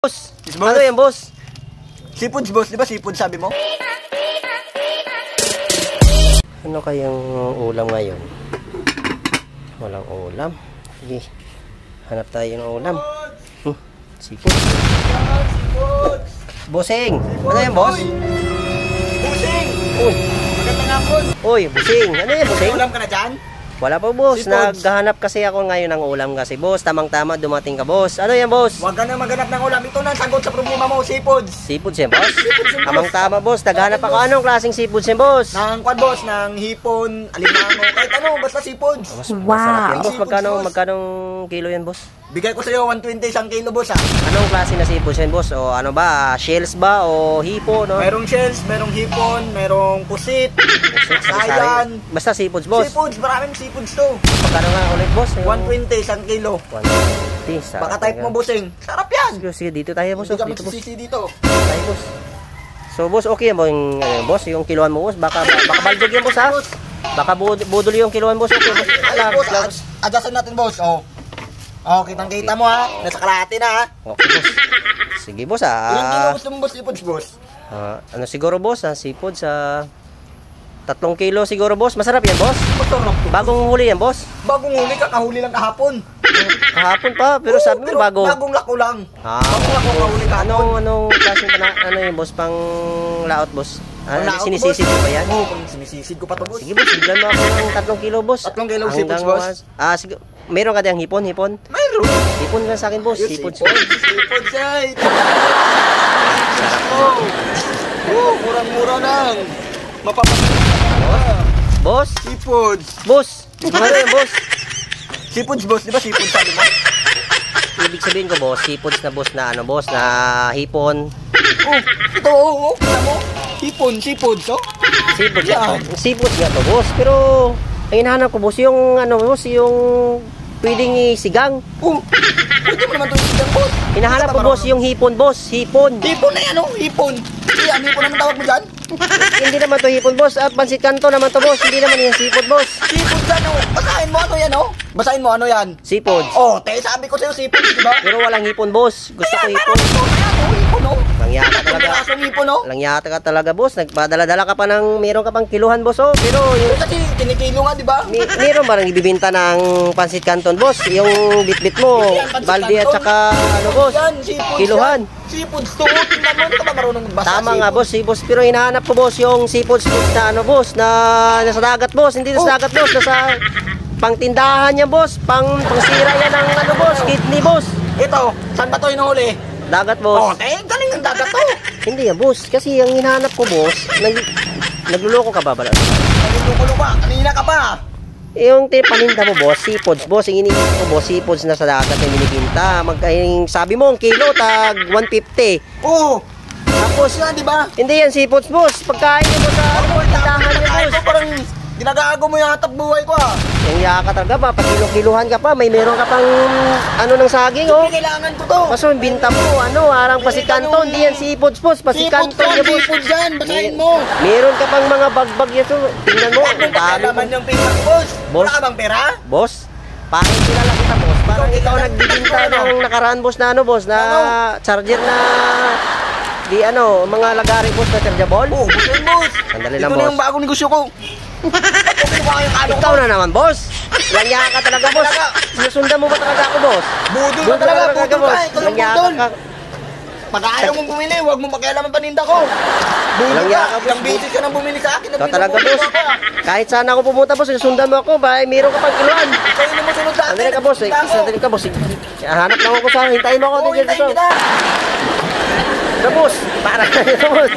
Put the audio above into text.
Boss, Yes, boss. ano yan, boss? Seafoods, boss. Di ba seafood sabi mo? Ano kayang ulam ngayon? Walang ulam. Sige, hanap tayo ng ulam. Seafood. Bossing! Ano yan, boss? Busing! Uy, Magandang hapon. uy, bossing! Ano yan, bossing? Ulam ka na dyan? Wala pa, boss. Seafoods. Naghahanap kasi ako ngayon ng ulam kasi, boss. Tamang-tama, dumating ka, boss. Ano yan, boss? Huwag ka na maghanap ng ulam. Ito na ang sagot sa problema mo, seafoods. Seafoods yan, boss? Seafoods yan, boss. Tamang-tama, boss. Naghahanap ako. Anong klaseng seafoods yan, boss? Ng kwan, boss. Ng hipon, alimango, kahit ano, basta seafoods. Masarap yan, boss. Seafoods, boss. Magkano kilo yan, boss? Bigay ko sa'yo 120 isang kilo, boss, ha. Anong klase na seafoods yan, boss? O ano ba? Shells ba? O hipo, no? Merong shells, merong hipon, merong pusit, sayan. Basta seafoods, boss. Seafoods, maraming seafoods to. Magkano nga ulit, boss? 120 isang kilo. 150. Sarap Baka type talaga. mo, bossing. Sarap yan. Sige, dito tayo, boss. Hindi ka Dito, boss. magsisisi dito. Tayo, boss. So, boss, okay yan, boss? Yung kiluan mo, boss? Baka baldog yan, boss, ha? Baka budol yung kiluan, boss. Okay, boss. Ay, boss, adjustin natin, boss. Oh, kitang-kita mo, ha. Nasa kalahati na, ha. Okay, boss. Sige, boss, Ilang kilo gusto mo, boss, seafoods, boss? ano siguro, boss, seafoods, 3 kilo siguro, boss. Masarap yan, boss. Masarap to. Bagong huli yan, boss. Bagong huli ka, kahuli lang kahapon. Kahapon pa, pero Oo, sabi mo, bago. Bagong lako lang. Ah, Bagong lako kahuli kahapon. Anong klase pa na, ano yung boss, pang laot, boss? Laot, Sinisisid boss. mo ba yan? Oo, sinisisid ko pa to, boss. Sige, boss, biglan mo ako ng 3 kilo, boss. 3 kilo Hanggang seafoods, boss. sige. Meron ka diyang hipon? Mayroon. Hipon lang sa akin, boss. Yung Hipon. seafoods, ay. Murang-mura lang. Mapapagod. Boss? Seafoods. Boss? Ano yan, boss? Seafoods, boss. Di ba seafoods sabi mo? Ibig sabihin ko, boss, seafoods na, boss, na ano, boss, na hipon. Ito, oo. Kita mo? Hipon, seafoods, oh. Seafoods Yan. nga. Seafoods nga to, boss. Pero, ang hinahanap ko, boss, yung, ano, boss, yung pwedeng isigang. Pwede mo naman ito yung boss. Hinahanap ko, boss, yung hipon, boss. Hipon. Hipon na yan, oh. Hipon. Yan, hipon naman tawag mo dyan. Hindi naman to hipon, boss. Pansit kanto naman to, boss. Hindi naman yung seafood, boss. Seafoods yan, oh. Basahin mo ano yan, oh. Basahin mo ano yan. Seafoods. Oh, sabi ko sa'yo seafoods, di ba? Pero walang hipon, boss. Gusto ko hipon. Ayan, oh, hipon, oh. Langyata talaga. Pirasong hipon, oh. Langyata ka talaga, boss. Nagpadala-dala ka pa ng, meron ka pang kiluhan, boss, oh. Pero yung, Kasi kinikilo nga, di ba? meron ba nang ibibinta ng pansit canton, boss? Yung bitbit mo, balde at saka, ano, boss? Yan, seafoods Kiluhan. yan. Seafoods to. Tingnan mo, hindi ka ba marunong magbasa? Tama nga, boss, boss. Pero hinahanap ko, boss, yung seafoods na, ano, boss, na nasa dagat, boss. Hindi nasa dagat, boss. Nasa pangtindahan niya, boss. Pangsira yan ng, ano, boss, kidney, boss. Ito, saan ba ito inuhuli? Dagat, Oh, boss. galing ng dagat to. Hindi yan, boss. Kasi ang hinahanap ko, boss, nagluloko ka ba, bala? Nagulo ka. Kanina ka pa. Yung paninda mo, boss, seafoods, boss. Yung iniisip ko, boss, seafoods na sa dagat yung binibinta. Sabi mo, ang kilo, tag 150. Oo. Tapos, Yan, di ba? hindi yan seafoods, boss. Pagkain mo sa tindahan niya, boss. Parang ginagago mo yung hatap buhay ko, ah. Yung yaka talaga ba, pag kilo-kiluhan ka pa, meron ka pang ano ng saging, oh. Hindi kailangan ko to. Kaso yung binta mo, arang pasikanto, hindi yan seafoods, boss. Pasikanto yan, boss. Seafoods yan. Basahin mo. Meron ka pang mga bagbag yan, so, tingnan mo. Huwag mo ang dami pakialaman mo. yung pera ko, boss. Boss? Wala ka bang pera? Boss, parang kilala kita, boss. Parang ikaw nagbibinta ng nakaraan, boss, na ano, boss, na charger na mga lagari, boss, na chargeable. Oo, basahin, boss. Sandali lang, Ito na boss. yung bagong negosyo ko. Ikaw na naman, boss. Langya ka talaga, boss. Sinusundan mo ba talaga ako, boss? Budol ka talaga, budol ka. Ikaw yung Langya budol. ka. Pag ayaw mong bumili, huwag mong makialaman paninda ko. Budol Langya ka. ka, boss. Ilang beses ka nang bumili sa akin. Ikaw talaga, boss. Kahit saan ako pumunta, boss, sinusundan mo ako. Meron ka pang kiluan. Ikaw yung namasunod sa akin. Sandali ka, boss. Sandali ka, boss. Hanap lang ako sa hintayin mo ako. Oo, hintayin kita. Boss, para ka boss.